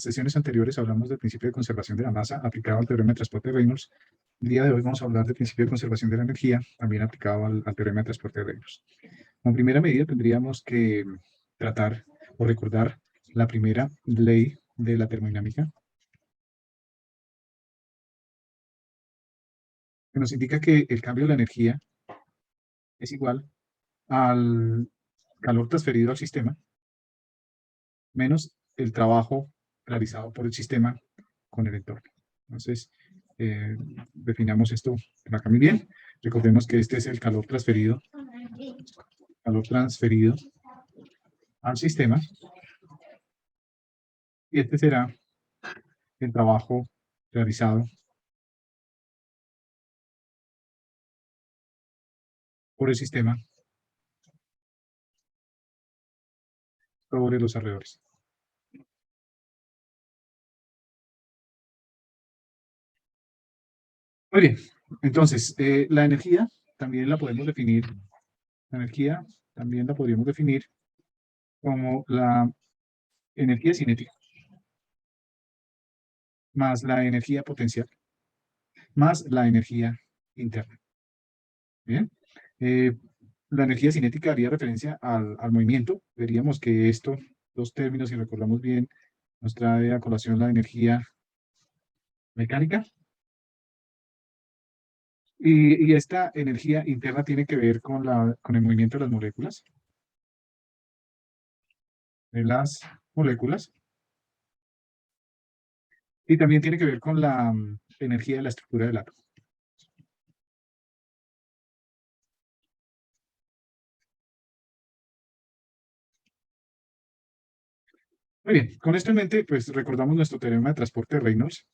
sesiones anteriores hablamos del principio de conservación de la masa aplicado al teorema de transporte de Reynolds. El día de hoy vamos a hablar del principio de conservación de la energía, también aplicado al teorema de transporte de Reynolds. Como primera medida tendríamos que tratar o recordar la primera ley de la termodinámica, que nos indica que el cambio de la energía es igual al calor transferido al sistema menos el trabajo realizado por el sistema con el entorno. Entonces, definamos esto por acá muy bien. Recordemos que este es el calor transferido al sistema, y este será el trabajo realizado por el sistema sobre los alrededores. Muy bien, entonces, la energía también la podemos definir, la energía también la podríamos definir como la energía cinética más la energía potencial más la energía interna. Bien, eh, la energía cinética haría referencia al movimiento. Veríamos que estos dos términos, si recordamos bien, nos trae a colación la energía mecánica. Y esta energía interna tiene que ver con el movimiento de las moléculas. Y también tiene que ver con la energía de la estructura del átomo. Muy bien, con esto en mente, pues recordamos nuestro teorema de transporte de Reynolds,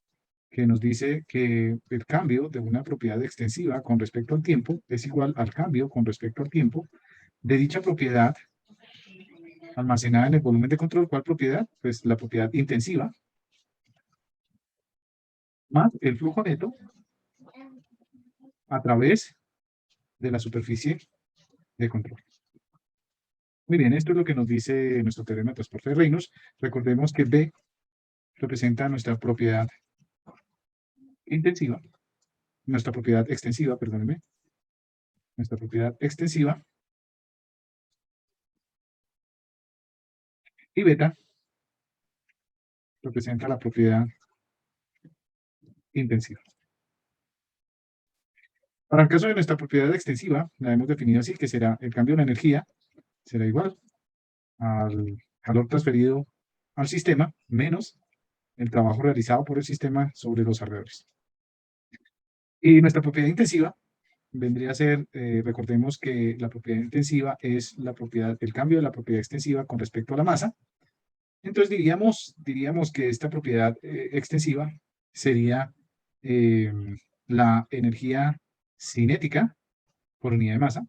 que nos dice que el cambio de una propiedad extensiva con respecto al tiempo es igual al cambio con respecto al tiempo de dicha propiedad almacenada en el volumen de control. ¿Cuál propiedad? Pues la propiedad intensiva más el flujo neto a través de la superficie de control. Muy bien, esto es lo que nos dice nuestro teorema de transporte de Reynolds. Recordemos que B representa nuestra propiedad intensiva, nuestra propiedad extensiva, perdónenme, nuestra propiedad extensiva, y beta representa la propiedad intensiva. Para el caso de nuestra propiedad extensiva, la hemos definido así, que será el cambio de la energía, será igual al calor transferido al sistema menos el trabajo realizado por el sistema sobre los alrededores. Y nuestra propiedad intensiva vendría a ser, recordemos que la propiedad intensiva es el cambio de la propiedad extensiva con respecto a la masa. Entonces diríamos que esta propiedad extensiva sería la energía cinética por unidad de masa,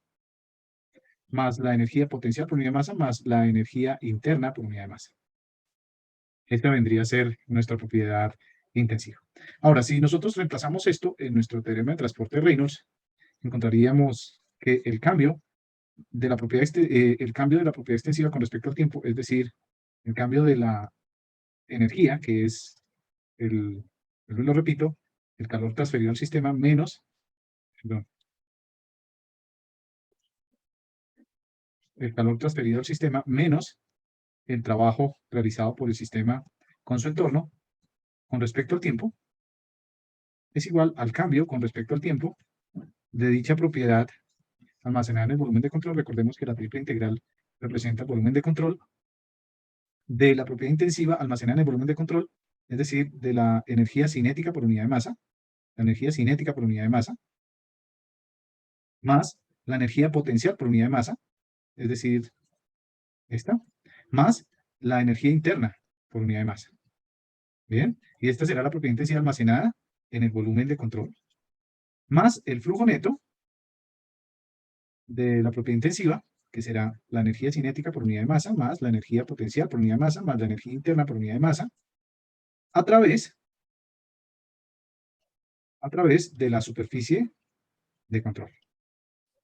más la energía potencial por unidad de masa, más la energía interna por unidad de masa. Esta vendría a ser nuestra propiedad intensiva. Ahora, si nosotros reemplazamos esto en nuestro teorema de transporte de Reynolds, encontraríamos que el cambio de la propiedad extensiva con respecto al tiempo, es decir, el cambio de la energía, que es lo repito, el calor transferido al sistema menos, perdón, el calor transferido al sistema menos el trabajo realizado por el sistema con su entorno con respecto al tiempo, es igual al cambio con respecto al tiempo de dicha propiedad almacenada en el volumen de control. Recordemos que la triple integral representa el volumen de control de la propiedad intensiva almacenada en el volumen de control, es decir, de la energía cinética por unidad de masa, la energía cinética por unidad de masa, más la energía potencial por unidad de masa, es decir, esta, más la energía interna por unidad de masa. Bien, y esta será la propiedad intensiva almacenada en el volumen de control, más el flujo neto de la propiedad intensiva, que será la energía cinética por unidad de masa, más la energía potencial por unidad de masa, más la energía interna por unidad de masa, a través de la superficie de control.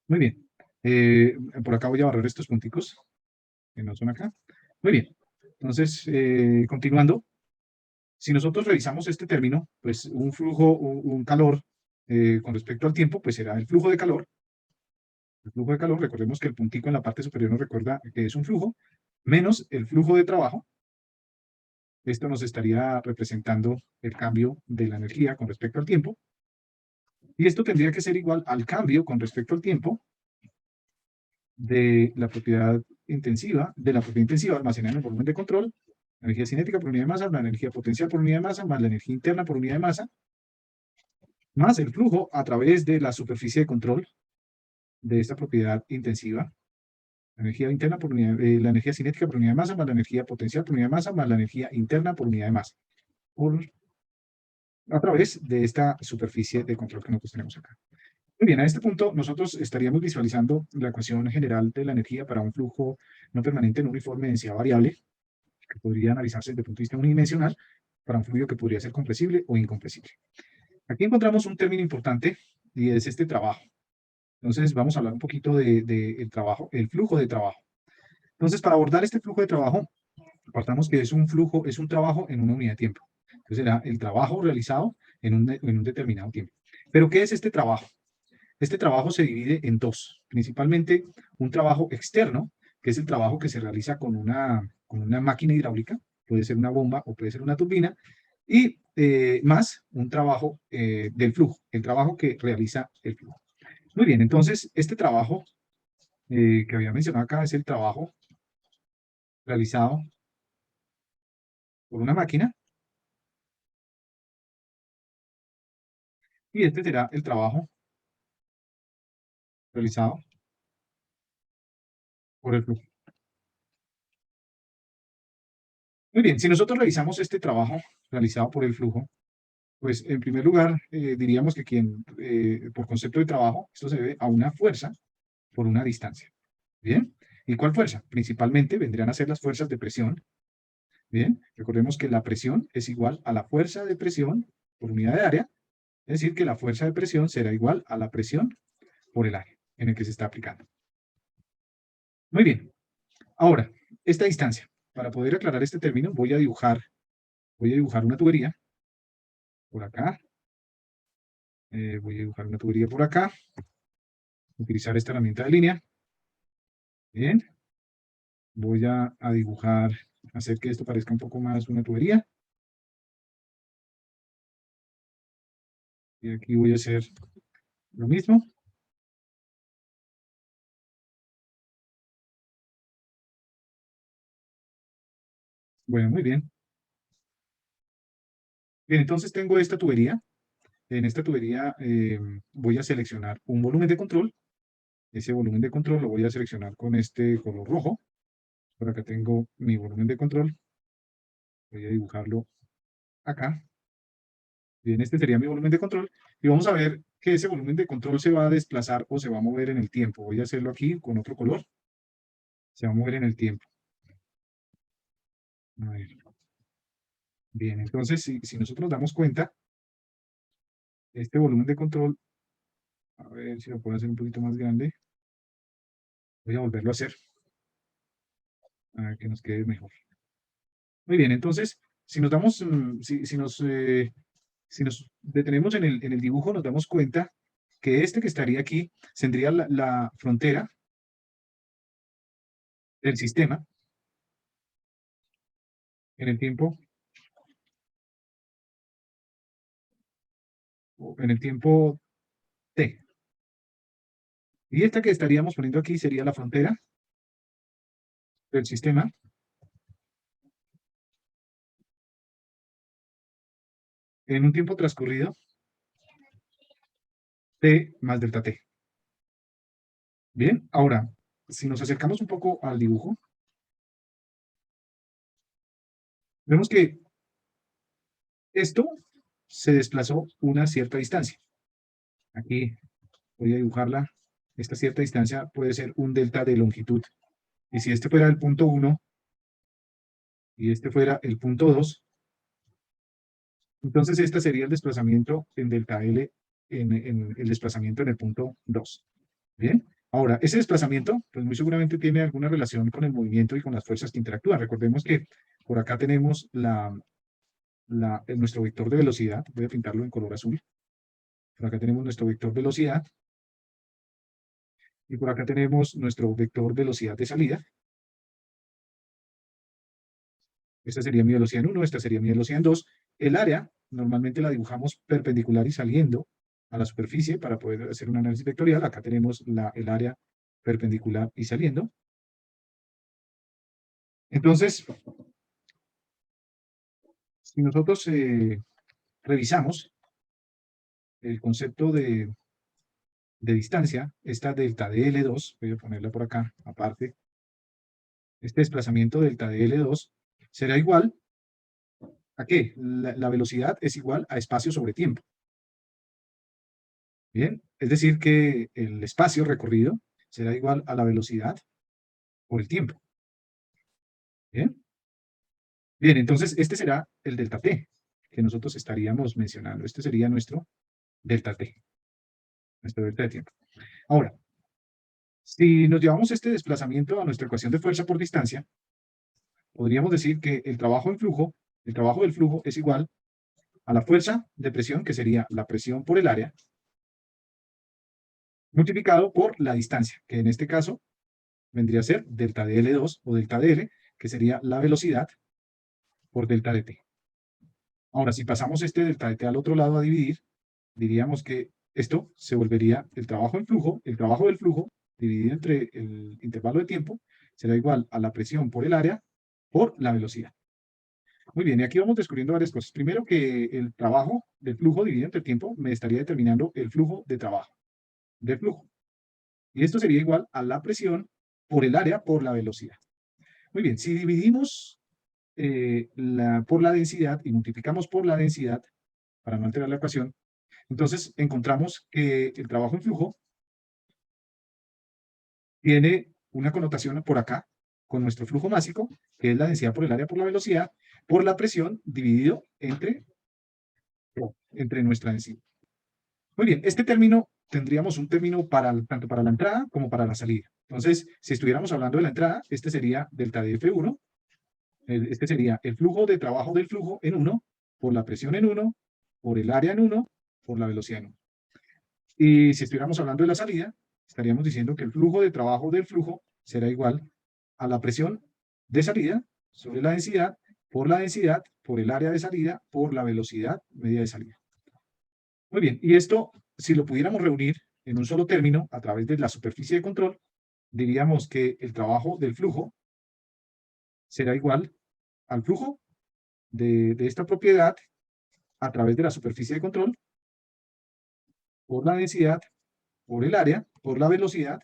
Muy bien. Por acá voy a barrer estos punticos que no son acá. Muy bien. Entonces, continuando, Si nosotros revisamos este término, pues un flujo, un calor con respecto al tiempo, pues será el flujo de calor. El flujo de calor, recordemos que el puntico en la parte superior nos recuerda que es un flujo, menos el flujo de trabajo. Esto nos estaría representando el cambio de la energía con respecto al tiempo. Y esto tendría que ser igual al cambio con respecto al tiempo de la propiedad intensiva, almacenada en el volumen de control, la energía cinética por unidad de masa, la energía potencial por unidad de masa, más la energía interna por unidad de masa, más el flujo a través de la superficie de control de esta propiedad intensiva, la energía interna por unidad, la energía cinética por unidad de masa, más la energía potencial por unidad de masa, más la energía interna por unidad de masa, a través de esta superficie de control que nosotros tenemos acá. Muy bien, a este punto nosotros estaríamos visualizando la ecuación general de la energía para un flujo no permanente en uniforme densidad variable, que podría analizarse desde el punto de vista unidimensional, para un fluido que podría ser compresible o incompresible. Aquí encontramos un término importante y es este trabajo. Entonces vamos a hablar un poquito del trabajo, el flujo de trabajo. Entonces, para abordar este flujo de trabajo, partamos que es un flujo, es un trabajo en una unidad de tiempo. Entonces será el trabajo realizado en un determinado tiempo. Pero, ¿qué es este trabajo? Este trabajo se divide en dos, principalmente un trabajo externo, que es el trabajo que se realiza con una máquina hidráulica, puede ser una bomba o puede ser una turbina, y más un trabajo del flujo, el trabajo que realiza el flujo. Muy bien, entonces este trabajo que había mencionado acá es el trabajo realizado por una máquina, y este será el trabajo realizado por el flujo. Muy bien, si nosotros realizamos este trabajo realizado por el flujo, pues en primer lugar diríamos que por concepto de trabajo, esto se debe a una fuerza por una distancia. ¿Bien? ¿Y cuál fuerza? Principalmente vendrían a ser las fuerzas de presión. Bien, recordemos que la presión es igual a la fuerza de presión por unidad de área, es decir, que la fuerza de presión será igual a la presión por el área en el que se está aplicando. Muy bien, ahora, esta distancia. Para poder aclarar este término, voy a dibujar una tubería por acá. Voy a dibujar una tubería por acá. Utilizar esta herramienta de línea. Bien. Voy a dibujar, hacer que esto parezca un poco más una tubería. Y aquí voy a hacer lo mismo. Bueno, muy bien. Bien, entonces tengo esta tubería. En esta tubería voy a seleccionar un volumen de control. Ese volumen de control lo voy a seleccionar con este color rojo. Por acá tengo mi volumen de control. Voy a dibujarlo acá. Bien, este sería mi volumen de control. Y vamos a ver que ese volumen de control se va a desplazar o se va a mover en el tiempo. Voy a hacerlo aquí con otro color. Se va a mover en el tiempo. A ver. Bien, entonces si nosotros nos damos cuenta, este volumen de control, a ver si lo puedo hacer un poquito más grande. Voy a volverlo a hacer, a ver que nos quede mejor. Muy bien, entonces, si nos damos, si nos detenemos en el dibujo, nos damos cuenta que este que estaría aquí tendría la frontera del sistema en el tiempo, en el tiempo t. Y esta que estaríamos poniendo aquí sería la frontera del sistema en un tiempo transcurrido t más delta t. Bien, ahora, si nos acercamos un poco al dibujo, vemos que esto se desplazó una cierta distancia. Aquí voy a dibujarla. Esta cierta distancia puede ser un delta de longitud. Y si este fuera el punto 1 y este fuera el punto 2, entonces este sería el desplazamiento en delta L, en el desplazamiento en el punto 2. Bien, ahora, ese desplazamiento, pues muy seguramente tiene alguna relación con el movimiento y con las fuerzas que interactúan. Recordemos que por acá tenemos nuestro vector de velocidad. Voy a pintarlo en color azul. Por acá tenemos nuestro vector velocidad. Y por acá tenemos nuestro vector velocidad de salida. Esta sería mi velocidad en 1, esta sería mi velocidad en 2. El área, normalmente la dibujamos perpendicular y saliendo a la superficie para poder hacer un análisis vectorial. Acá tenemos el área perpendicular y saliendo. Entonces, si nosotros revisamos el concepto de distancia, esta delta de L2, voy a ponerla por acá, aparte, este desplazamiento delta de L2 será igual ¿a qué? La velocidad es igual a espacio sobre tiempo. Bien, es decir que el espacio recorrido será igual a la velocidad por el tiempo. Bien, bien, entonces este será el delta t que nosotros estaríamos mencionando. Este sería nuestro delta t, nuestro delta de tiempo. Ahora, si nos llevamos este desplazamiento a nuestra ecuación de fuerza por distancia, podríamos decir que el trabajo del flujo es igual a la fuerza de presión, que sería la presión por el área, multiplicado por la distancia, que en este caso vendría a ser delta de L2 o delta de L, que sería la velocidad por delta de t. Ahora, si pasamos este delta de t al otro lado a dividir, diríamos que esto se volvería el trabajo del flujo dividido entre el intervalo de tiempo, será igual a la presión por el área por la velocidad. Muy bien, y aquí vamos descubriendo varias cosas. Primero que el trabajo del flujo dividido entre el tiempo me estaría determinando el flujo de trabajo del flujo. Y esto sería igual a la presión por el área por la velocidad. Muy bien, si dividimos por la densidad y multiplicamos por la densidad, para no alterar la ecuación, entonces encontramos que el trabajo en flujo tiene una connotación por acá con nuestro flujo másico, que es la densidad por el área por la velocidad, por la presión dividido entre nuestra densidad. Muy bien, este término tendríamos un término tanto para la entrada como para la salida. Entonces, si estuviéramos hablando de la entrada, este sería delta de F1, este sería el flujo de trabajo del flujo en 1, por la presión en 1, por el área en 1, por la velocidad en 1. Y si estuviéramos hablando de la salida, estaríamos diciendo que el flujo de trabajo del flujo será igual a la presión de salida sobre la densidad, por el área de salida, por la velocidad media de salida. Muy bien, y esto, si lo pudiéramos reunir en un solo término a través de la superficie de control, diríamos que el trabajo del flujo será igual al flujo de esta propiedad a través de la superficie de control por la densidad, por el área, por la velocidad,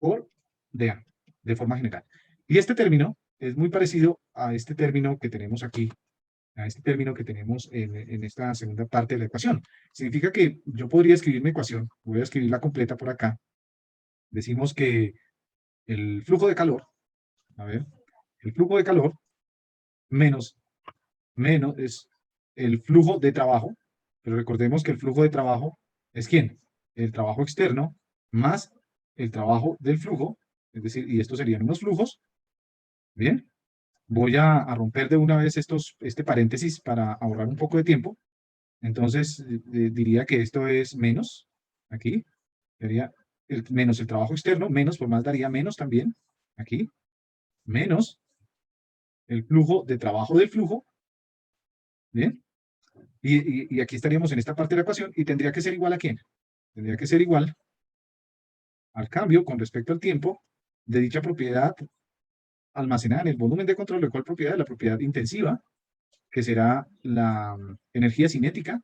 por dA, de forma general. Y este término es muy parecido a este término que tenemos aquí, a este término que tenemos en esta segunda parte de la ecuación. Significa que yo podría escribir mi ecuación, voy a escribirla completa por acá. Decimos que el flujo de calor, a ver, el flujo de calor menos es el flujo de trabajo, pero recordemos que el flujo de trabajo es ¿quién? El trabajo externo más el trabajo del flujo, es decir, y estos serían unos flujos. Bien, voy a romper de una vez este paréntesis para ahorrar un poco de tiempo. Entonces, diría que esto es menos, aquí, sería menos el trabajo externo, menos, por más daría menos también, aquí, menos el flujo de trabajo del flujo, ¿bien? Y aquí estaríamos en esta parte de la ecuación y tendría que ser igual a ¿quién? Tendría que ser igual al cambio con respecto al tiempo de dicha propiedad almacenada en el volumen de control, la cual propiedad es la propiedad intensiva, que será la energía cinética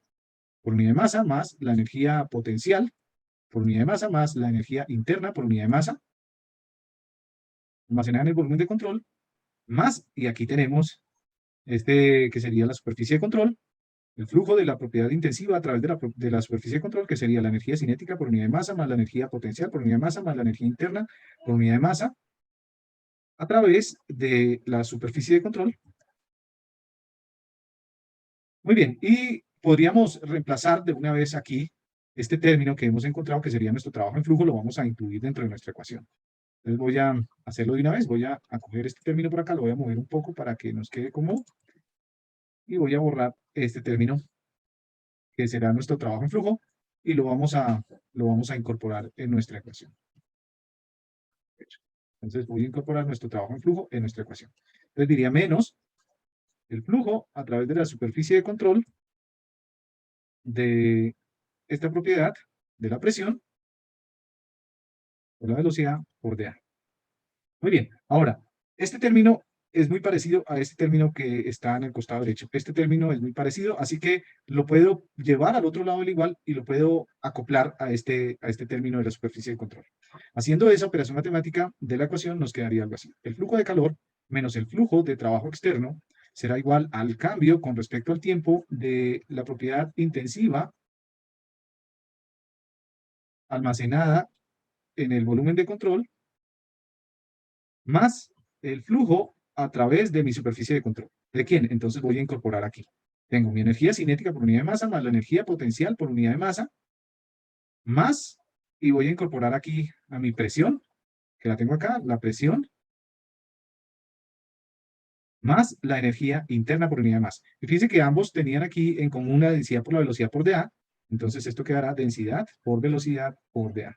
por unidad de masa más la energía potencial por unidad de masa más la energía interna por unidad de masa almacenada en el volumen de control más, y aquí tenemos este que sería la superficie de control, el flujo de la propiedad intensiva a través de la superficie de control, que sería la energía cinética por unidad de masa, más la energía potencial por unidad de masa, más la energía interna por unidad de masa, a través de la superficie de control. Muy bien, y podríamos reemplazar de una vez aquí este término que hemos encontrado, que sería nuestro trabajo en flujo, lo vamos a incluir dentro de nuestra ecuación. Entonces voy a hacerlo de una vez, voy a coger este término por acá, lo voy a mover un poco para que nos quede cómodo y voy a borrar este término que será nuestro trabajo en flujo y lo vamos a incorporar en nuestra ecuación. Entonces voy a incorporar nuestro trabajo en flujo en nuestra ecuación. Entonces diría menos el flujo a través de la superficie de control de esta propiedad de la presión por la velocidad por dA. Muy bien. Ahora, este término es muy parecido a este término que está en el costado derecho. Este término es muy parecido, así que lo puedo llevar al otro lado del igual y lo puedo acoplar a este término de la superficie de control. Haciendo esa operación matemática de la ecuación nos quedaría algo así. El flujo de calor menos el flujo de trabajo externo será igual al cambio con respecto al tiempo de la propiedad intensiva almacenada en el volumen de control más el flujo a través de mi superficie de control. ¿De quién? Entonces voy a incorporar aquí. Tengo mi energía cinética por unidad de masa más la energía potencial por unidad de masa más, y voy a incorporar aquí a mi presión, que la tengo acá, la presión más la energía interna por unidad de masa. Y fíjense que ambos tenían aquí en común la densidad por la velocidad por dA, entonces esto quedará densidad por velocidad por dA.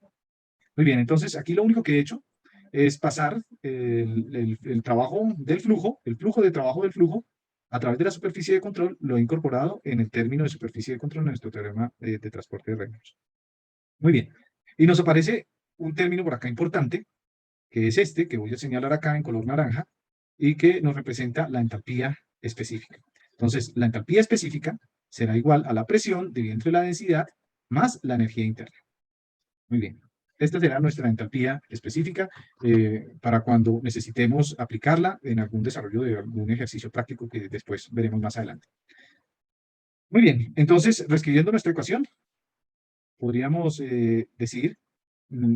Muy bien, entonces aquí lo único que he hecho es pasar el trabajo del flujo, el flujo de trabajo del flujo, a través de la superficie de control, lo he incorporado en el término de superficie de control en nuestro teorema de transporte de Reynolds. Muy bien. Y nos aparece un término por acá importante, que es este, que voy a señalar acá en color naranja, y que nos representa la entalpía específica. Entonces, la entalpía específica será igual a la presión dividida entre la densidad más la energía interna. Muy bien. Esta será nuestra entalpía específica para cuando necesitemos aplicarla en algún desarrollo de algún ejercicio práctico que después veremos más adelante. Muy bien, entonces, reescribiendo nuestra ecuación, podríamos decir,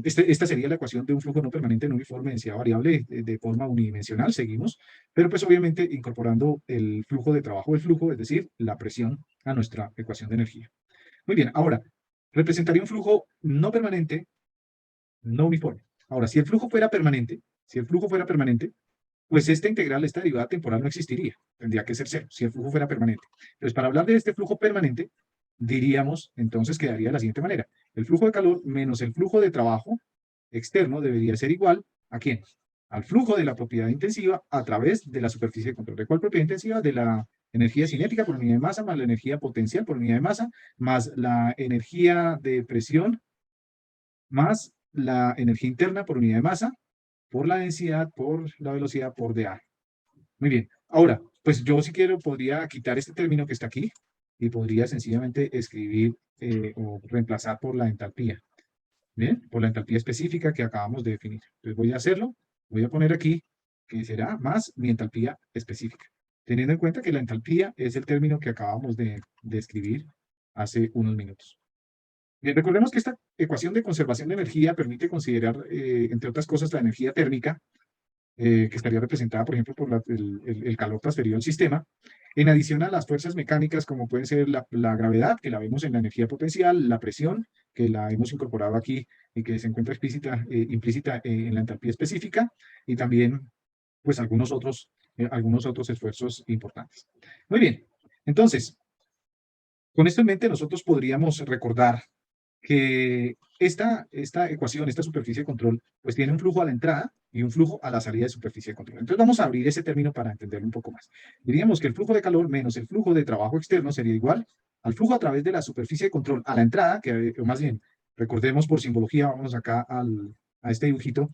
esta sería la ecuación de un flujo no permanente no uniforme densidad variable de forma unidimensional, seguimos, pero pues obviamente incorporando el flujo de trabajo del flujo, es decir, la presión a nuestra ecuación de energía. Muy bien, ahora, representaría un flujo no permanente no uniforme. Ahora, si el flujo fuera permanente, pues esta integral, esta derivada temporal no existiría. Tendría que ser cero, si el flujo fuera permanente. Entonces, para hablar de este flujo permanente, diríamos, entonces quedaría de la siguiente manera. El flujo de calor menos el flujo de trabajo externo debería ser igual ¿a quién? Al flujo de la propiedad intensiva a través de la superficie de control. ¿De cuál propiedad intensiva? De la energía cinética por unidad de masa más la energía potencial por unidad de masa más la energía de presión más la energía interna por unidad de masa, por la densidad, por la velocidad, por dA. Muy bien. Ahora, pues yo si quiero podría quitar este término que está aquí y podría sencillamente escribir o reemplazar por la entalpía. Bien, por la entalpía específica que acabamos de definir. Entonces voy a hacerlo, voy a poner aquí que será más mi entalpía específica. Teniendo en cuenta que la entalpía es el término que acabamos de escribir hace unos minutos. Bien, recordemos que esta ecuación de conservación de energía permite considerar, entre otras cosas, la energía térmica, que estaría representada, por ejemplo, por el calor transferido al sistema, en adición a las fuerzas mecánicas, como puede ser la gravedad, que la vemos en la energía potencial, la presión, que la hemos incorporado aquí y que se encuentra implícita en la entalpía específica, y también, pues, algunos otros esfuerzos importantes. Muy bien, entonces, con esto en mente, nosotros podríamos recordar que esta ecuación, esta superficie de control, pues tiene un flujo a la entrada y un flujo a la salida de superficie de control. Entonces vamos a abrir ese término para entenderlo un poco más. Diríamos que el flujo de calor menos el flujo de trabajo externo sería igual al flujo a través de la superficie de control a la entrada, que o más bien, recordemos por simbología, vamos acá a este dibujito,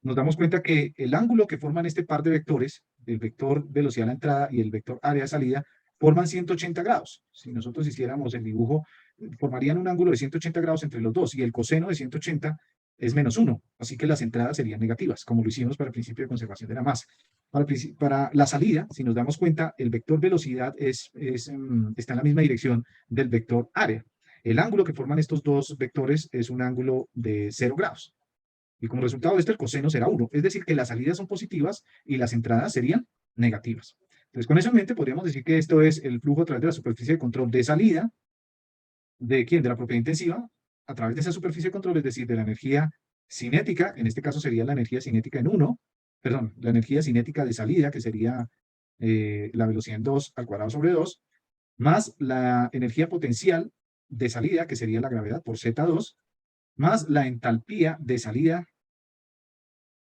nos damos cuenta que el ángulo que forman este par de vectores, el vector velocidad a la entrada y el vector área de salida, forman 180 grados. Si nosotros hiciéramos el dibujo, formarían un ángulo de 180 grados entre los dos y el coseno de 180 es -1, así que las entradas serían negativas, como lo hicimos para el principio de conservación de la masa. Para la salida, si nos damos cuenta, el vector velocidad está en la misma dirección del vector área. El ángulo que forman estos dos vectores es un ángulo de 0 grados. Y como resultado de esto, el coseno será 1. Es decir, que las salidas son positivas y las entradas serían negativas. Entonces, con eso en mente, podríamos decir que esto es el flujo a través de la superficie de control de salida. ¿De quién? De la propiedad intensiva, a través de esa superficie de control, es decir, de la energía cinética, en este caso sería la energía cinética en 1, perdón, la energía cinética de salida, que sería la velocidad en 2 al cuadrado sobre 2, más la energía potencial de salida, que sería la gravedad por Z2, más la entalpía de salida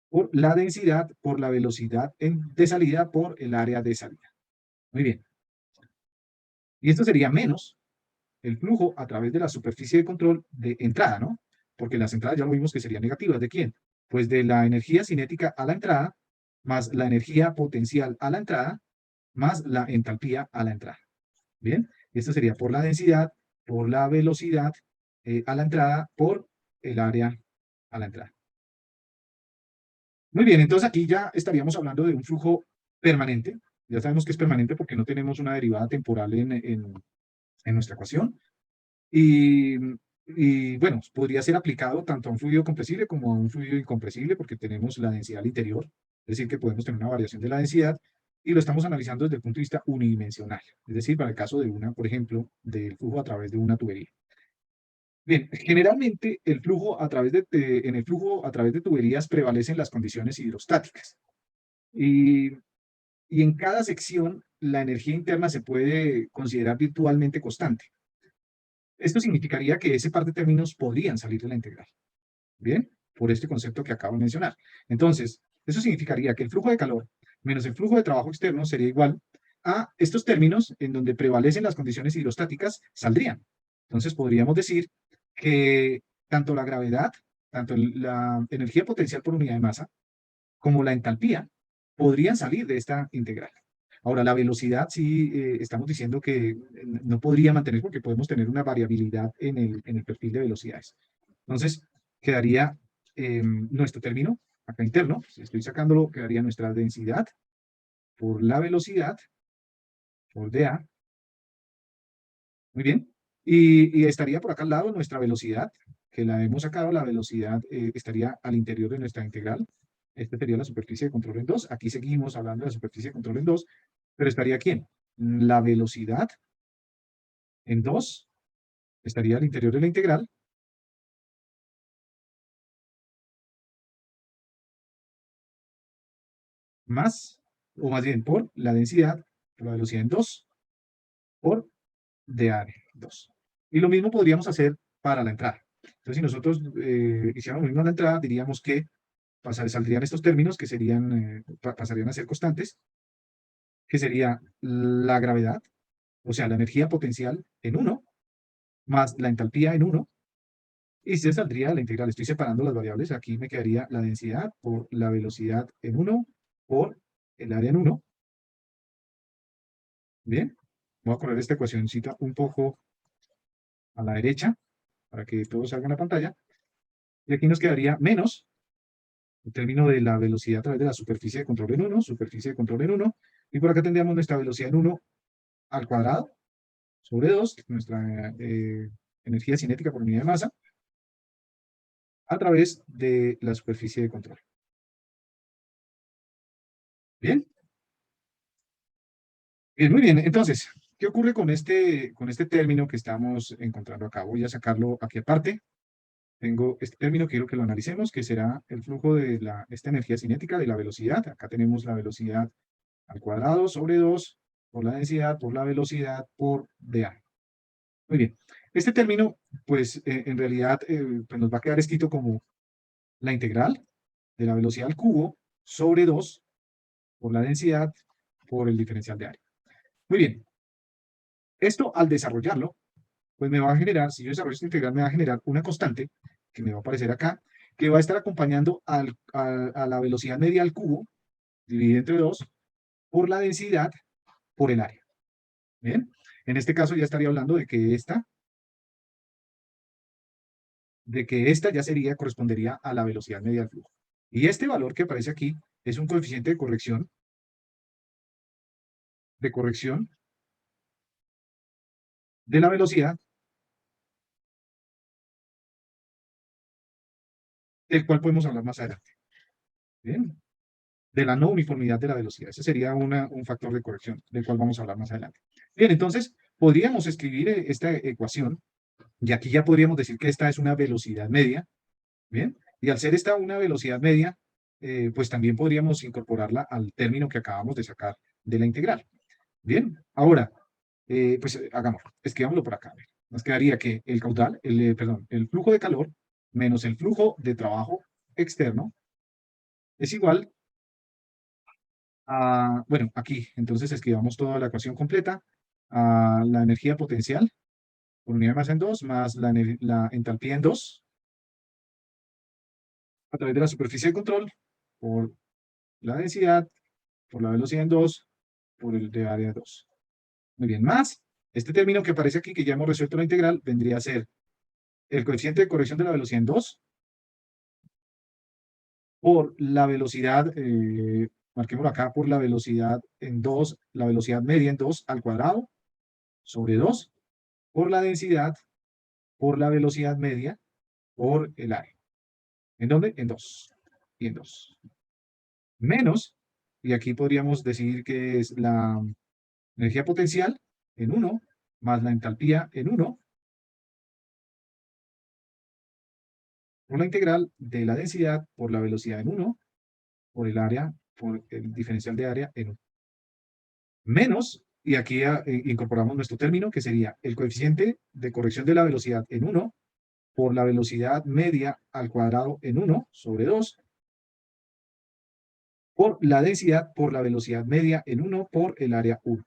por la densidad por la velocidad de salida por el área de salida. Muy bien. Y esto sería menos el flujo a través de la superficie de control de entrada, ¿no? Porque las entradas ya lo vimos que serían negativas. ¿De quién? Pues de la energía cinética a la entrada, más la energía potencial a la entrada, más la entalpía a la entrada. Bien, esto sería por la densidad, por la velocidad a la entrada, por el área a la entrada. Muy bien, entonces aquí ya estaríamos hablando de un flujo permanente. Ya sabemos que es permanente porque no tenemos una derivada temporal en nuestra ecuación. Y, y, bueno, podría ser aplicado tanto a un fluido compresible como a un fluido incompresible porque tenemos la densidad al interior, es decir, que podemos tener una variación de la densidad y lo estamos analizando desde el punto de vista unidimensional, es decir, para el caso de una, por ejemplo, del flujo a través de una tubería. Bien, generalmente el flujo a través en el flujo a través de tuberías prevalecen las condiciones hidrostáticas y, y en cada sección la energía interna se puede considerar virtualmente constante. Esto significaría que ese par de términos podrían salir de la integral. Bien, por este concepto que acabo de mencionar. Entonces, eso significaría que el flujo de calor menos el flujo de trabajo externo sería igual a estos términos en donde prevalecen las condiciones hidrostáticas saldrían. Entonces, podríamos decir que tanto la gravedad, tanto la energía potencial por unidad de masa, como la entalpía, podrían salir de esta integral. Ahora, la velocidad sí estamos diciendo que no podría mantener porque podemos tener una variabilidad en el perfil de velocidades. Entonces, quedaría nuestro término acá interno, si estoy sacándolo, quedaría nuestra densidad por la velocidad por dA. Muy bien. Y estaría por acá al lado nuestra velocidad, que la hemos sacado, la velocidad estaría al interior de nuestra integral. Esta sería la superficie de control en 2. Aquí seguimos hablando de la superficie de control en 2, pero estaría ¿quién? La velocidad en 2 estaría al interior de la integral, más, o más bien por la densidad, por la velocidad en 2, por dA 2. Y lo mismo podríamos hacer para la entrada. Entonces, si nosotros hiciéramos lo mismo a la entrada, diríamos que saldrían estos términos que serían, pasarían a ser constantes, que sería la gravedad, o sea, la energía potencial en 1, más la entalpía en 1, y se saldría la integral. Estoy separando las variables, aquí me quedaría la densidad por la velocidad en 1 por el área en 1. Bien, voy a correr esta ecuacióncita un poco a la derecha para que todo salga en la pantalla. Y aquí nos quedaría menos el término de la velocidad a través de la superficie de control en 1, superficie de control en 1, y por acá tendríamos nuestra velocidad en 1 al cuadrado sobre 2, nuestra energía cinética por unidad de masa, a través de la superficie de control. ¿Bien? Bien, muy bien. Entonces, ¿qué ocurre con este término que estamos encontrando acá? Voy a sacarlo aquí aparte. Tengo este término, quiero que lo analicemos, que será el flujo de esta energía cinética de la velocidad. Acá tenemos la velocidad al cuadrado sobre 2 por la densidad, por la velocidad, por dA. Muy bien. Este término, pues, en realidad, pues nos va a quedar escrito como la integral de la velocidad al cubo sobre 2 por la densidad por el diferencial de área. Muy bien. Esto, al desarrollarlo, pues me va a generar, si yo desarrollo esta integral, me va a generar una constante que me va a aparecer acá, que va a estar acompañando a la velocidad media al cubo, dividida entre 2, por la densidad por el área. Bien. En este caso ya estaría hablando de que esta ya correspondería a la velocidad media del flujo. Y este valor que aparece aquí es un coeficiente de corrección de la velocidad, del cual podemos hablar más adelante. Bien, de la no uniformidad de la velocidad. Ese sería un factor de corrección, del cual vamos a hablar más adelante. Bien, entonces podríamos escribir esta ecuación, y aquí ya podríamos decir que esta es una velocidad media, ¿bien? Y al ser esta una velocidad media, pues también podríamos incorporarla al término que acabamos de sacar de la integral. Bien, ahora, pues hagámoslo, escribámoslo por acá. A ver. Nos quedaría que el caudal, perdón, el flujo de calor menos el flujo de trabajo externo es igual a, bueno, aquí, entonces escribamos toda la ecuación completa, a la energía potencial por unidad de masa en 2 más la entalpía en 2 a través de la superficie de control por la densidad, por la velocidad en 2 por el de área 2. Muy bien, más este término que aparece aquí, que ya hemos resuelto la integral, vendría a ser el coeficiente de corrección de la velocidad en 2 por la velocidad, marquémoslo acá, por la velocidad en 2, la velocidad media en 2 al cuadrado sobre 2 por la densidad, por la velocidad media, por el área. ¿En dónde? En 2 y en 2. Menos, y aquí podríamos decir que es la energía potencial en 1 más la entalpía en 1 por la integral de la densidad por la velocidad en 1 por el área, por el diferencial de área en 1. Menos, y aquí incorporamos nuestro término, que sería el coeficiente de corrección de la velocidad en 1 por la velocidad media al cuadrado en 1 sobre 2 por la densidad por la velocidad media en 1 por el área 1.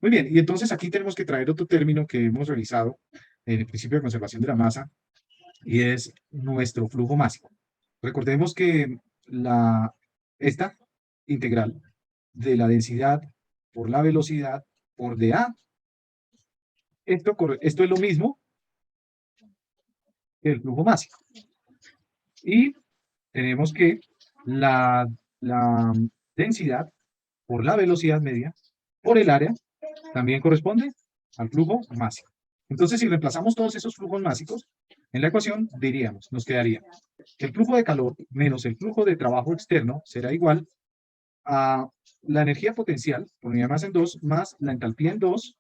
Muy bien, y entonces aquí tenemos que traer otro término que hemos revisado en el principio de conservación de la masa, y es nuestro flujo másico. Recordemos que esta integral de la densidad por la velocidad por dA, esto es lo mismo que el flujo másico. Y tenemos que la densidad por la velocidad media por el área también corresponde al flujo másico. Entonces, si reemplazamos todos esos flujos másicos en la ecuación, diríamos, nos quedaría que el flujo de calor menos el flujo de trabajo externo será igual a la energía potencial por unidad de masa en 2 más la entalpía en 2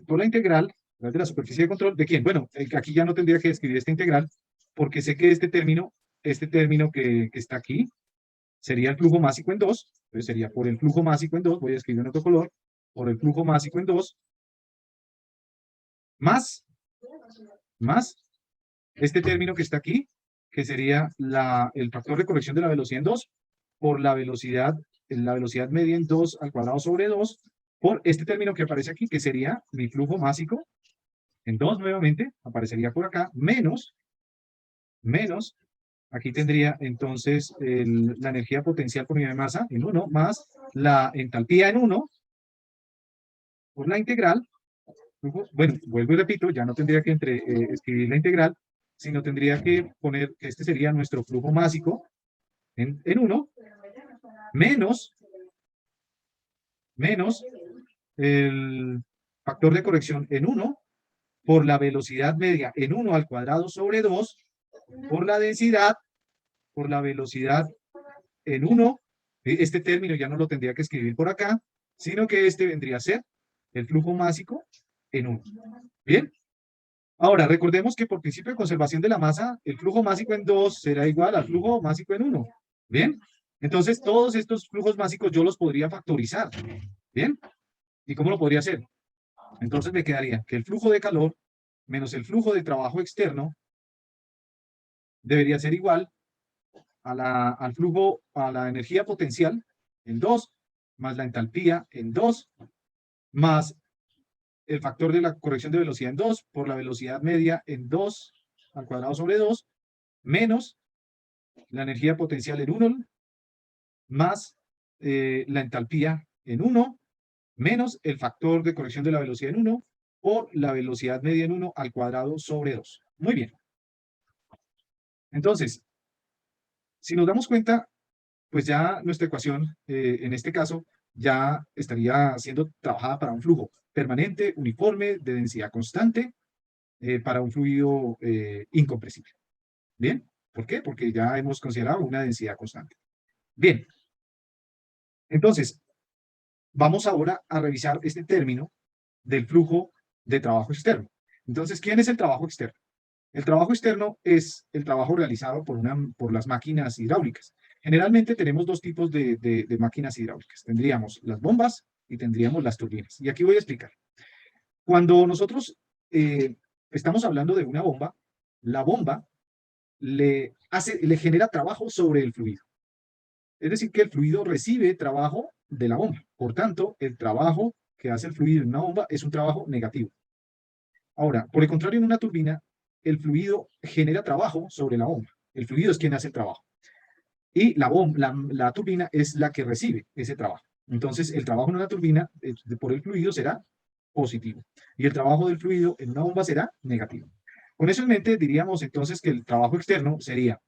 por la integral de la superficie de control. ¿De quién? Bueno, aquí ya no tendría que escribir esta integral porque sé que este término que está aquí sería el flujo másico en 2, entonces sería por el flujo másico en 2, voy a escribir en otro color, por el flujo másico en 2, más este término que está aquí, que sería el factor de corrección de la velocidad en 2, por la velocidad media en 2 al cuadrado sobre 2, por este término que aparece aquí, que sería mi flujo másico en 2 nuevamente, aparecería por acá, menos, aquí tendría entonces la energía potencial por unidad de masa en 1, más la entalpía en 1, por la integral. Bueno, vuelvo y repito, ya no tendría que escribir la integral, sino tendría que poner que este sería nuestro flujo másico en 1, menos el factor de corrección en 1 por la velocidad media en 1 al cuadrado sobre 2 por la densidad por la velocidad en 1. Este término ya no lo tendría que escribir por acá, sino que este vendría a ser el flujo másico en 1. Bien. Ahora, recordemos que por principio de conservación de la masa, el flujo másico en 2 será igual al flujo másico en 1. ¿Bien? Entonces, todos estos flujos másicos yo los podría factorizar. ¿Bien? ¿Y cómo lo podría hacer? Entonces me quedaría que el flujo de calor menos el flujo de trabajo externo debería ser igual al flujo, a la energía potencial en 2, más la entalpía en 2, más el factor de la corrección de velocidad en 2 por la velocidad media en 2 al cuadrado sobre 2, menos la energía potencial en 1, más la entalpía en 1, menos el factor de corrección de la velocidad en 1 por la velocidad media en 1 al cuadrado sobre 2. Muy bien. Entonces, si nos damos cuenta, pues ya nuestra ecuación, en este caso, ya estaría siendo trabajada para un flujo permanente, uniforme, de densidad constante, para un fluido incompresible. ¿Bien? ¿Por qué? Porque ya hemos considerado una densidad constante. Bien. Entonces, vamos ahora a revisar este término del flujo de trabajo externo. Entonces, ¿quién es el trabajo externo? El trabajo externo es el trabajo realizado por las máquinas hidráulicas. Generalmente tenemos dos tipos de máquinas hidráulicas. Tendríamos las bombas y tendríamos las turbinas. Y aquí voy a explicar. Cuando nosotros estamos hablando de una bomba, la bomba le genera trabajo sobre el fluido. Es decir, que el fluido recibe trabajo de la bomba. Por tanto, el trabajo que hace el fluido en una bomba es un trabajo negativo. Ahora, por el contrario, en una turbina, el fluido genera trabajo sobre la bomba. El fluido es quien hace el trabajo. Y la turbina es la que recibe ese trabajo. Entonces, el trabajo en una turbina por el fluido será positivo. Y el trabajo del fluido en una bomba será negativo. Con eso en mente, diríamos entonces que el trabajo externo sería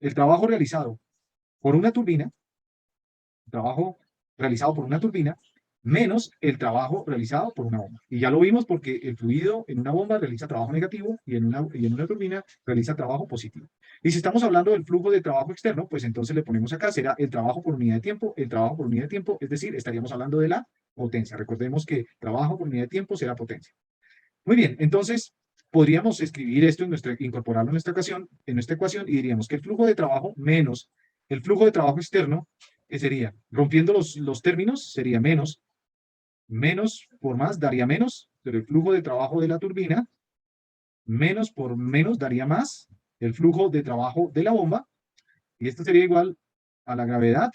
el trabajo realizado por una turbina, trabajo realizado por una turbina, menos el trabajo realizado por una bomba. Y ya lo vimos porque el fluido en una bomba realiza trabajo negativo y en una turbina realiza trabajo positivo. Y si estamos hablando del flujo de trabajo externo, pues entonces le ponemos acá, será el trabajo por unidad de tiempo, el trabajo por unidad de tiempo, es decir, estaríamos hablando de la potencia. Recordemos que trabajo por unidad de tiempo será potencia. Muy bien, entonces podríamos escribir esto, incorporarlo en nuestra ecuación y diríamos que el flujo de trabajo menos el flujo de trabajo externo, que sería, rompiendo los términos, sería menos por más daría menos, pero el flujo de trabajo de la turbina, menos por menos daría más el flujo de trabajo de la bomba, y esto sería igual a la gravedad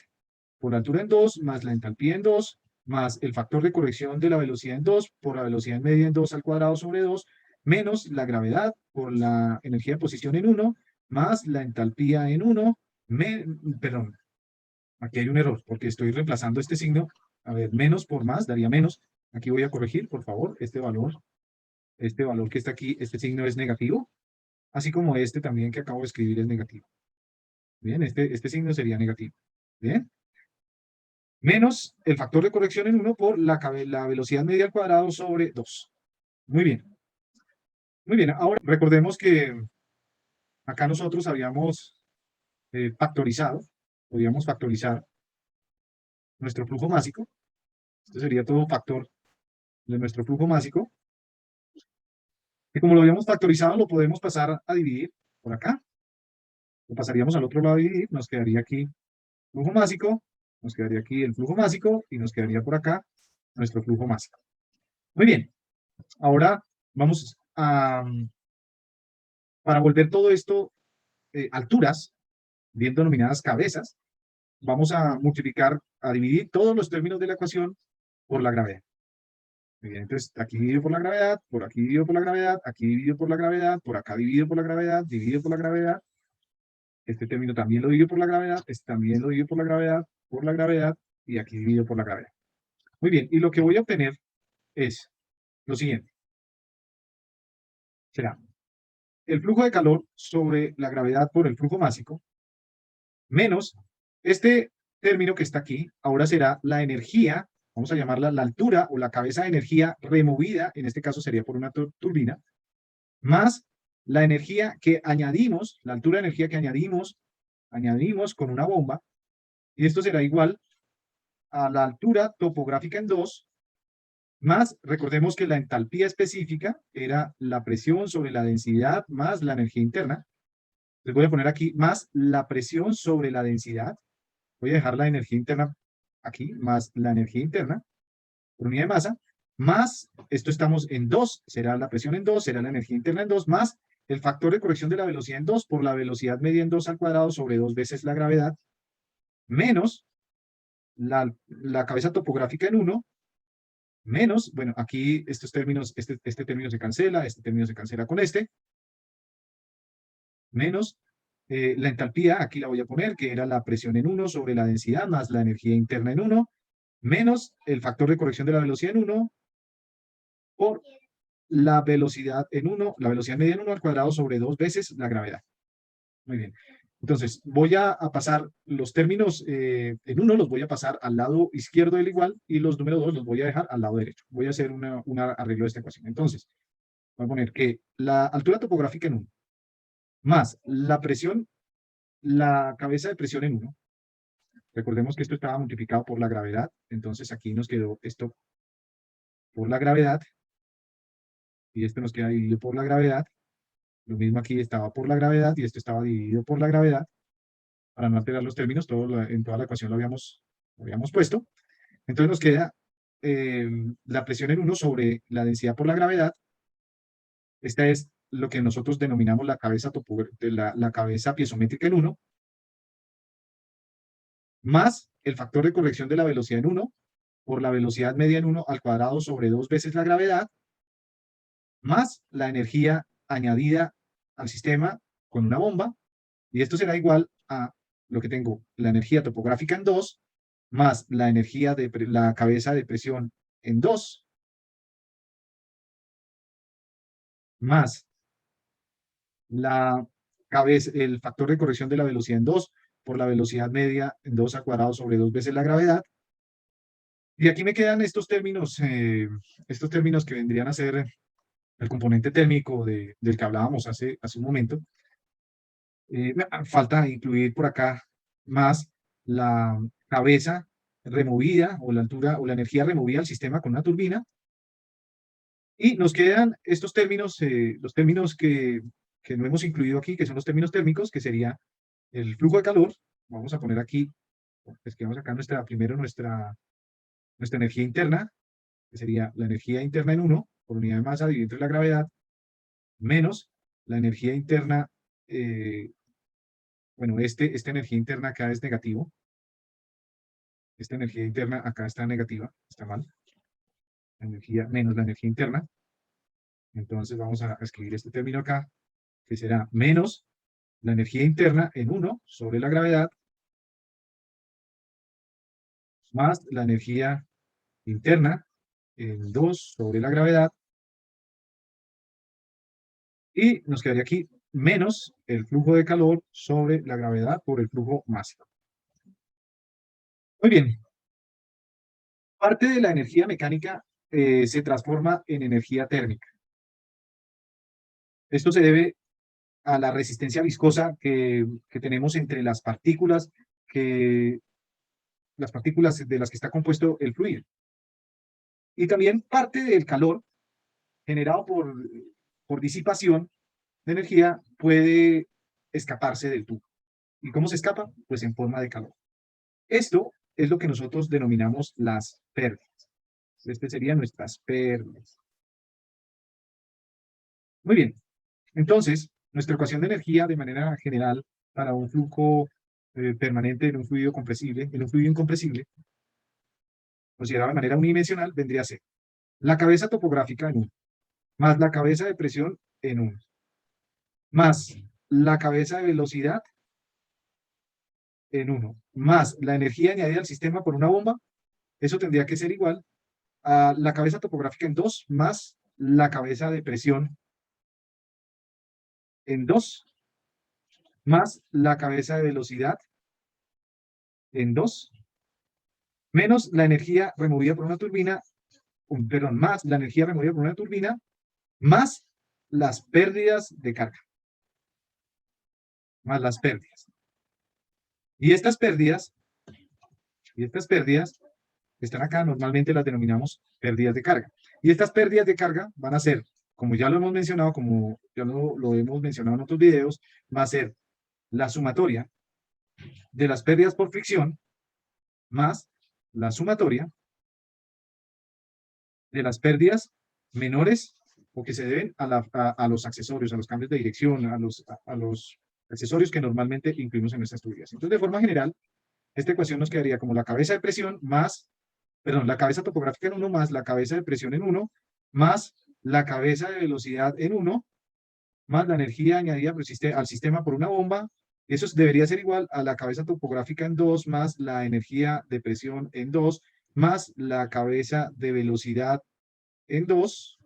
por la altura en 2, más la entalpía en 2, más el factor de corrección de la velocidad en 2, por la velocidad media en 2 al cuadrado sobre 2, menos la gravedad por la energía de posición en 1, más la entalpía en 1, perdón, aquí hay un error, porque estoy reemplazando este signo. A ver, menos por más daría menos. Aquí voy a corregir, por favor, este valor que está aquí, este signo es negativo, así como este también que acabo de escribir es negativo. Bien, este signo sería negativo. Bien. Menos el factor de corrección en 1 por la velocidad media al cuadrado sobre 2. Muy bien. Muy bien. Ahora recordemos que acá nosotros habíamos factorizado, podríamos factorizar nuestro flujo másico. Esto sería todo un factor de nuestro flujo másico. Y como lo habíamos factorizado, lo podemos pasar a dividir por acá. Lo pasaríamos al otro lado a dividir. Nos quedaría aquí flujo másico, nos quedaría aquí el flujo másico y nos quedaría por acá nuestro flujo másico. Muy bien. Ahora vamos a, para volver todo esto alturas, bien denominadas cabezas, vamos a multiplicar, a dividir todos los términos de la ecuación por la gravedad. Muy bien, entonces aquí dividido por la gravedad, por aquí dividido por la gravedad, aquí dividido por la gravedad, por acá dividido por la gravedad, dividido por la gravedad. Este término también lo divido por la gravedad, este también lo divido por la gravedad, y aquí dividido por la gravedad. Muy bien, y lo que voy a obtener es lo siguiente. Será el flujo de calor sobre la gravedad por el flujo másico, menos este término que está aquí, ahora será la energía, vamos a llamarla la altura o la cabeza de energía removida, en este caso sería por una turbina, más la energía que añadimos, la altura de energía que añadimos con una bomba, y esto será igual a la altura topográfica en 2, más, recordemos que la entalpía específica era la presión sobre la densidad más la energía interna. Les voy a poner aquí más la presión sobre la densidad. Voy a dejar la energía interna aquí, más la energía interna por unidad de masa, más, esto estamos en 2, será la presión en 2, será la energía interna en 2, más el factor de corrección de la velocidad en 2 por la velocidad media en 2 al cuadrado sobre 2 veces la gravedad, menos la cabeza topográfica en 1, menos, bueno, aquí estos términos, este término se cancela, este término se cancela con este, menos la entalpía, aquí la voy a poner, que era la presión en 1 sobre la densidad más la energía interna en 1, menos el factor de corrección de la velocidad en 1 por la velocidad en 1, la velocidad media en 1 al cuadrado sobre 2 veces la gravedad. Muy bien. Entonces, voy a pasar los términos en 1, los voy a pasar al lado izquierdo del igual, y los números 2 los voy a dejar al lado derecho. Voy a hacer un arreglo de esta ecuación. Entonces, voy a poner que la altura topográfica en 1, más la presión, la cabeza de presión en 1. Recordemos que esto estaba multiplicado por la gravedad, entonces aquí nos quedó esto por la gravedad, y esto nos queda dividido por la gravedad, Lo mismo aquí estaba por la gravedad y esto estaba dividido por la gravedad. Para no alterar los términos, en toda la ecuación lo habíamos puesto. Entonces nos queda la presión en 1 sobre la densidad por la gravedad. Esta es lo que nosotros denominamos la cabeza piezométrica en 1, más el factor de corrección de la velocidad en 1 por la velocidad media en 1 al cuadrado sobre 2 veces la gravedad, más la energía añadida al sistema con una bomba, y esto será igual a lo que tengo, la energía topográfica en 2, más la energía de la cabeza de presión en 2, más el factor de corrección de la velocidad en 2 por la velocidad media en 2 al cuadrado sobre 2 veces la gravedad. Y aquí me quedan estos términos que vendrían a ser el componente térmico del que hablábamos hace un momento. Falta incluir por acá más la cabeza removida o la altura o la energía removida al sistema con una turbina. Y nos quedan estos términos, los términos que no hemos incluido aquí, que son los términos térmicos, que sería el flujo de calor. Vamos a poner aquí, escribamos acá primero nuestra energía interna, que sería la energía interna en 1 por unidad de masa dividido entre la gravedad, menos la energía interna, bueno, esta energía interna acá es negativo. Esta energía interna acá está negativa, está mal. Energía menos la energía interna. Entonces vamos a escribir este término acá, que será menos la energía interna en 1 sobre la gravedad, más la energía interna en 2 sobre la gravedad, y nos quedaría aquí menos el flujo de calor sobre la gravedad por el flujo masa. Muy bien. Parte de la energía mecánica se transforma en energía térmica. Esto se debe a la resistencia viscosa que tenemos entre las partículas de las que está compuesto el fluido. Y también parte del calor generado por disipación de energía puede escaparse del tubo. ¿Y cómo se escapa? Pues en forma de calor. Esto es lo que nosotros denominamos las pérdidas. Este serían nuestras pérdidas. Muy bien. Entonces, nuestra ecuación de energía de manera general para un flujo permanente en un fluido compresible, en un fluido incompresible, considerado de manera unidimensional, vendría a ser la cabeza topográfica en 1, más la cabeza de presión en 1, más la cabeza de velocidad en 1, más la energía añadida al sistema por una bomba. Eso tendría que ser igual a la cabeza topográfica en 2, más la cabeza de presión en 2, más la cabeza de velocidad en 2, menos la energía removida por una turbina, perdón, más la energía removida por una turbina, más las pérdidas de carga, más las pérdidas. Y estas pérdidas que están acá, normalmente las denominamos pérdidas de carga. Y estas pérdidas de carga van a ser, como ya lo hemos mencionado, como ya lo hemos mencionado en otros videos, va a ser la sumatoria de las pérdidas por fricción más la sumatoria de las pérdidas menores o que se deben a los accesorios, a los cambios de dirección, a los accesorios que normalmente incluimos en nuestras tuberías. Entonces, de forma general, esta ecuación nos quedaría como la cabeza de presión más, perdón, la cabeza topográfica en 1 más la cabeza de presión en 1 más la cabeza de velocidad en 1 más la energía añadida al sistema por una bomba. Eso debería ser igual a la cabeza topográfica en 2 más la energía de presión en 2 más la cabeza de velocidad en 2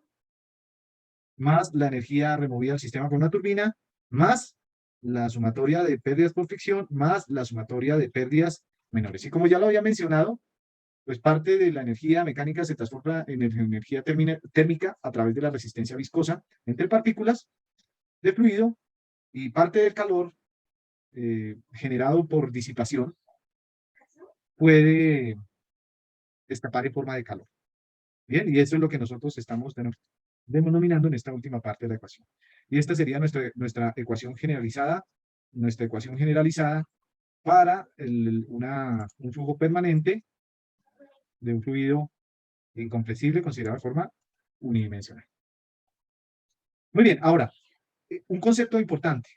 más la energía removida al sistema con una turbina, más la sumatoria de pérdidas por fricción, más la sumatoria de pérdidas menores. Y como ya lo había mencionado, pues parte de la energía mecánica se transforma en energía térmica a través de la resistencia viscosa entre partículas de fluido, y parte del calor generado por disipación puede escapar en forma de calor. Bien, y eso es lo que nosotros estamos denominando en esta última parte de la ecuación. Y esta sería nuestra ecuación generalizada, nuestra ecuación generalizada para un flujo permanente de un fluido incompresible considerado de forma unidimensional. Muy bien, ahora, un concepto importante.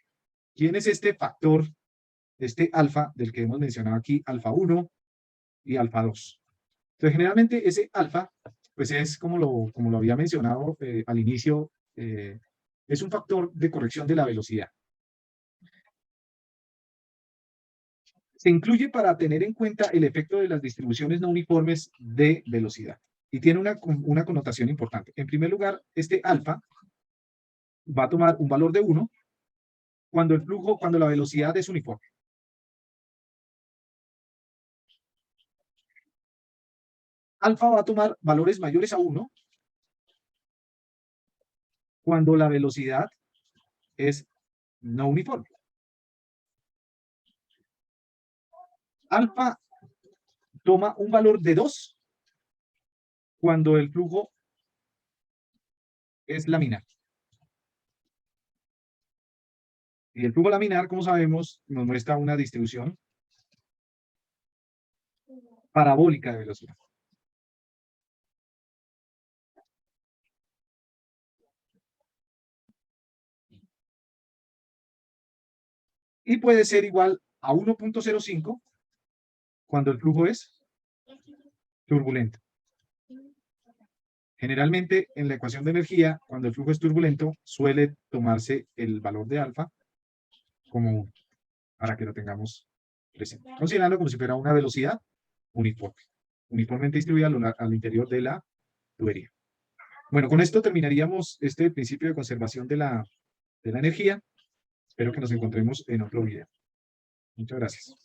¿Quién es este factor, este alfa del que hemos mencionado aquí, alfa 1 y alfa 2? Entonces, generalmente ese alfa, pues es como lo había mencionado al inicio, es un factor de corrección de la velocidad. Se incluye para tener en cuenta el efecto de las distribuciones no uniformes de velocidad. Y tiene una connotación importante. En primer lugar, este alfa va a tomar un valor de 1 cuando la velocidad es uniforme. Alfa va a tomar valores mayores a 1 cuando la velocidad es no uniforme. Alfa toma un valor de 2 cuando el flujo es laminar. Y el flujo laminar, como sabemos, nos muestra una distribución parabólica de velocidad. Y puede ser igual a 1.05 cuando el flujo es turbulento. Generalmente, en la ecuación de energía, cuando el flujo es turbulento, suele tomarse el valor de alfa como 1, para que lo tengamos presente. Considerando como si fuera una velocidad uniformemente distribuida al interior de la tubería. Bueno, con esto terminaríamos este principio de conservación de la energía. Espero que nos encontremos en otro video. Muchas gracias.